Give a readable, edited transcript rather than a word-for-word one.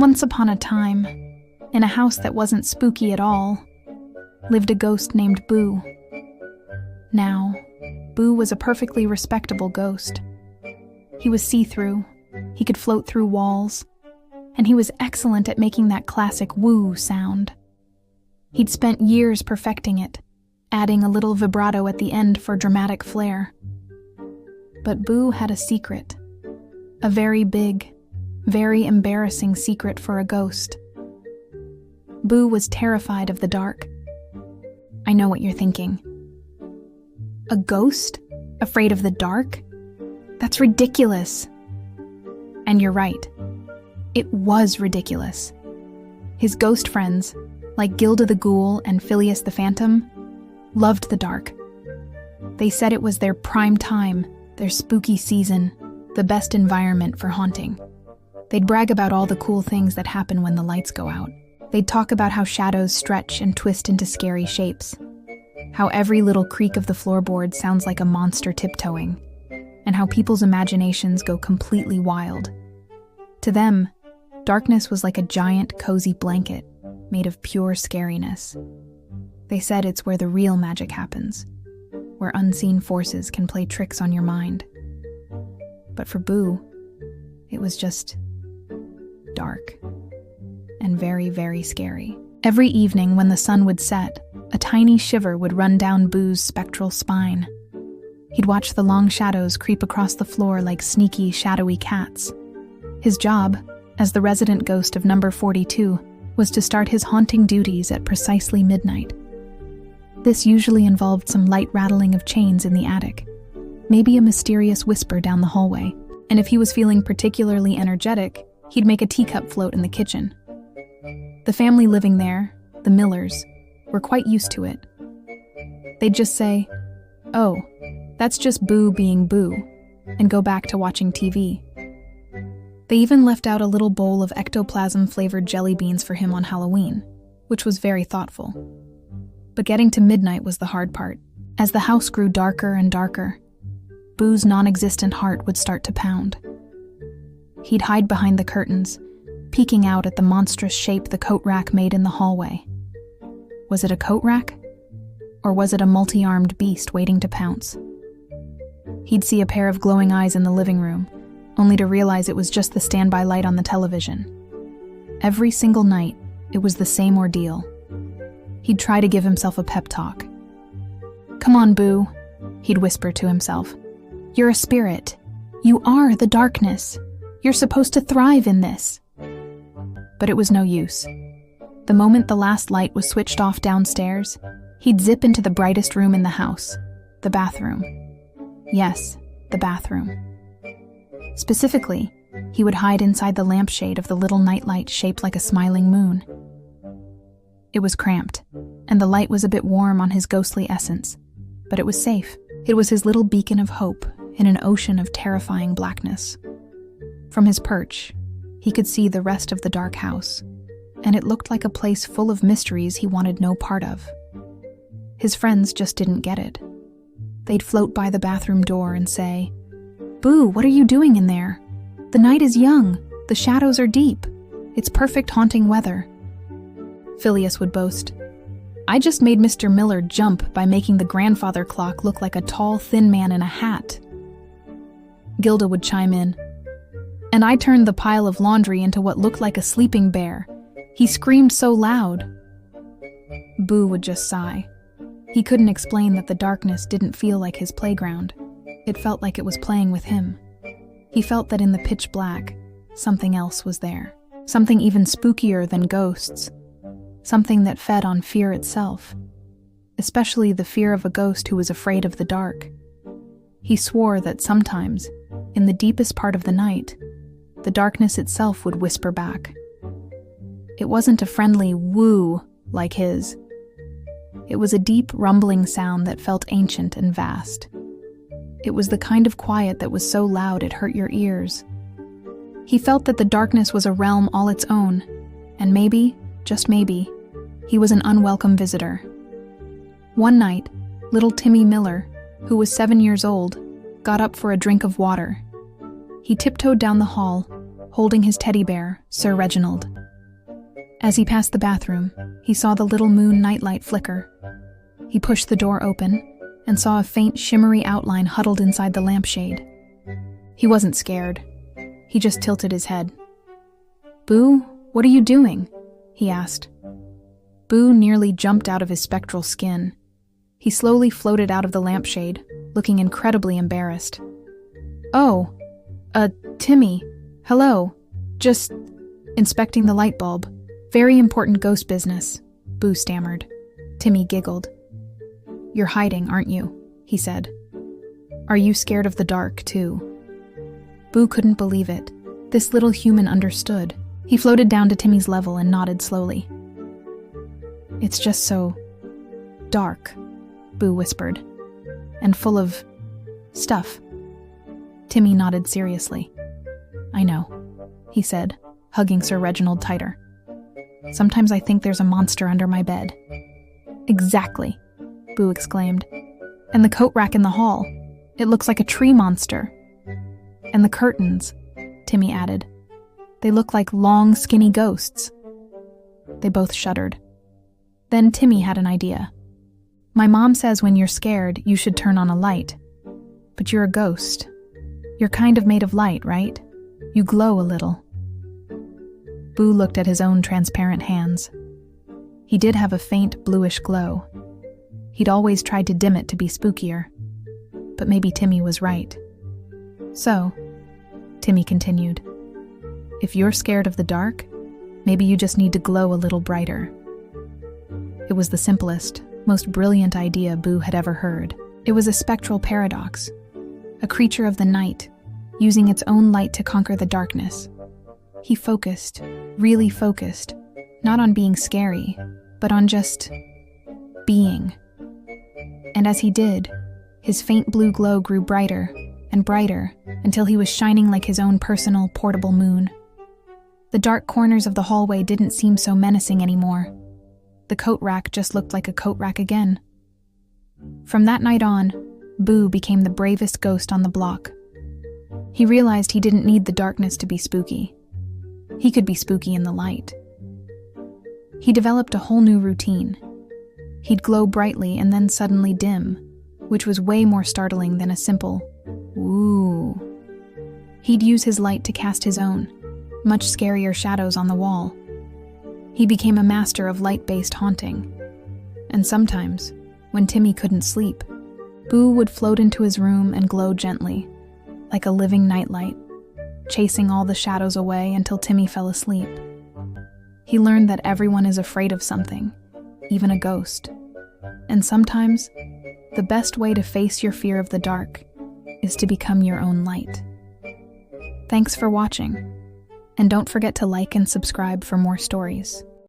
Once upon a time, in a house that wasn't spooky at all, lived a ghost named Boo. Now, Boo was a perfectly respectable ghost. He was see-through, he could float through walls, and he was excellent at making that classic woo sound. He'd spent years perfecting it, adding a little vibrato at the end for dramatic flair. But Boo had a secret, a very big, very embarrassing secret for a ghost. Boo was terrified of the dark. I know what you're thinking. A ghost? Afraid of the dark? That's ridiculous. And you're right. It was ridiculous. His ghost friends, like Gilda the Ghoul and Phileas the Phantom, loved the dark. They said it was their prime time, their spooky season, the best environment for haunting. They'd brag about all the cool things that happen when the lights go out. They'd talk about how shadows stretch and twist into scary shapes, how every little creak of the floorboard sounds like a monster tiptoeing, and how people's imaginations go completely wild. To them, darkness was like a giant, cozy blanket made of pure scariness. They said it's where the real magic happens, where unseen forces can play tricks on your mind. But for Boo, it was just dark and very, very scary. Every evening when the sun would set, a tiny shiver would run down Boo's spectral spine. He'd watch the long shadows creep across the floor like sneaky, shadowy cats. His job, as the resident ghost of number 42, was to start his haunting duties at precisely midnight. This usually involved some light rattling of chains in the attic, maybe a mysterious whisper down the hallway, and if he was feeling particularly energetic, he'd make a teacup float in the kitchen. The family living there, the Millers, were quite used to it. They'd just say, "Oh, that's just Boo being Boo," and go back to watching TV. They even left out a little bowl of ectoplasm-flavored jelly beans for him on Halloween, which was very thoughtful. But getting to midnight was the hard part. As the house grew darker and darker, Boo's non-existent heart would start to pound. He'd hide behind the curtains, peeking out at the monstrous shape the coat rack made in the hallway. Was it a coat rack? Or was it a multi-armed beast waiting to pounce? He'd see a pair of glowing eyes in the living room, only to realize it was just the standby light on the television. Every single night, it was the same ordeal. He'd try to give himself a pep talk. "Come on, Boo," he'd whisper to himself. "You're a spirit. You are the darkness. You're supposed to thrive in this." But it was no use. The moment the last light was switched off downstairs, he'd zip into the brightest room in the house, the bathroom. Yes, the bathroom. Specifically, he would hide inside the lampshade of the little nightlight shaped like a smiling moon. It was cramped, and the light was a bit warm on his ghostly essence, but it was safe. It was his little beacon of hope in an ocean of terrifying blackness. From his perch, he could see the rest of the dark house, and it looked like a place full of mysteries he wanted no part of. His friends just didn't get it. They'd float by the bathroom door and say, "Boo, what are you doing in there? The night is young, the shadows are deep. It's perfect haunting weather." Phileas would boast, "I just made Mr. Miller jump by making the grandfather clock look like a tall, thin man in a hat." Gilda would chime in, "And I turned the pile of laundry into what looked like a sleeping bear. He screamed so loud." Boo would just sigh. He couldn't explain that the darkness didn't feel like his playground. It felt like it was playing with him. He felt that in the pitch black, something else was there. Something even spookier than ghosts. Something that fed on fear itself. Especially the fear of a ghost who was afraid of the dark. He swore that sometimes, in the deepest part of the night, the darkness itself would whisper back. It wasn't a friendly woo like his. It was a deep, rumbling sound that felt ancient and vast. It was the kind of quiet that was so loud it hurt your ears. He felt that the darkness was a realm all its own, and maybe, just maybe, he was an unwelcome visitor. One night, little Timmy Miller, who was 7 years old, got up for a drink of water. He tiptoed down the hall, holding his teddy bear, Sir Reginald. As he passed the bathroom, he saw the little moon nightlight flicker. He pushed the door open and saw a faint, shimmery outline huddled inside the lampshade. He wasn't scared. He just tilted his head. "Boo, what are you doing?" he asked. Boo nearly jumped out of his spectral skin. He slowly floated out of the lampshade, looking incredibly embarrassed. "Oh, Timmy, hello. Just inspecting the light bulb. Very important ghost business," Boo stammered. Timmy giggled. "You're hiding, aren't you?" he said. "Are you scared of the dark, too?" Boo couldn't believe it. This little human understood. He floated down to Timmy's level and nodded slowly. "It's just so dark," Boo whispered, "and full of stuff." Timmy nodded seriously. "I know," he said, hugging Sir Reginald tighter. "Sometimes I think there's a monster under my bed." "Exactly," Boo exclaimed. "And the coat rack in the hall. It looks like a tree monster." "And the curtains," Timmy added. "They look like long, skinny ghosts." They both shuddered. Then Timmy had an idea. "My mom says when you're scared, you should turn on a light. But you're a ghost. You're kind of made of light, right? You glow a little." Boo looked at his own transparent hands. He did have a faint bluish glow. He'd always tried to dim it to be spookier. But maybe Timmy was right. "So," Timmy continued, "if you're scared of the dark, maybe you just need to glow a little brighter." It was the simplest, most brilliant idea Boo had ever heard. It was a spectral paradox, a creature of the night, using its own light to conquer the darkness. He focused, really focused, not on being scary, but on just being. And as he did, his faint blue glow grew brighter and brighter until he was shining like his own personal, portable moon. The dark corners of the hallway didn't seem so menacing anymore. The coat rack just looked like a coat rack again. From that night on, Boo became the bravest ghost on the block. He realized he didn't need the darkness to be spooky. He could be spooky in the light. He developed a whole new routine. He'd glow brightly and then suddenly dim, which was way more startling than a simple, "Ooh." He'd use his light to cast his own, much scarier shadows on the wall. He became a master of light-based haunting. And sometimes, when Timmy couldn't sleep, Boo would float into his room and glow gently, like a living nightlight, chasing all the shadows away until Timmy fell asleep. He learned that everyone is afraid of something, even a ghost. And sometimes, the best way to face your fear of the dark is to become your own light. Thanks for watching, and don't forget to like and subscribe for more stories.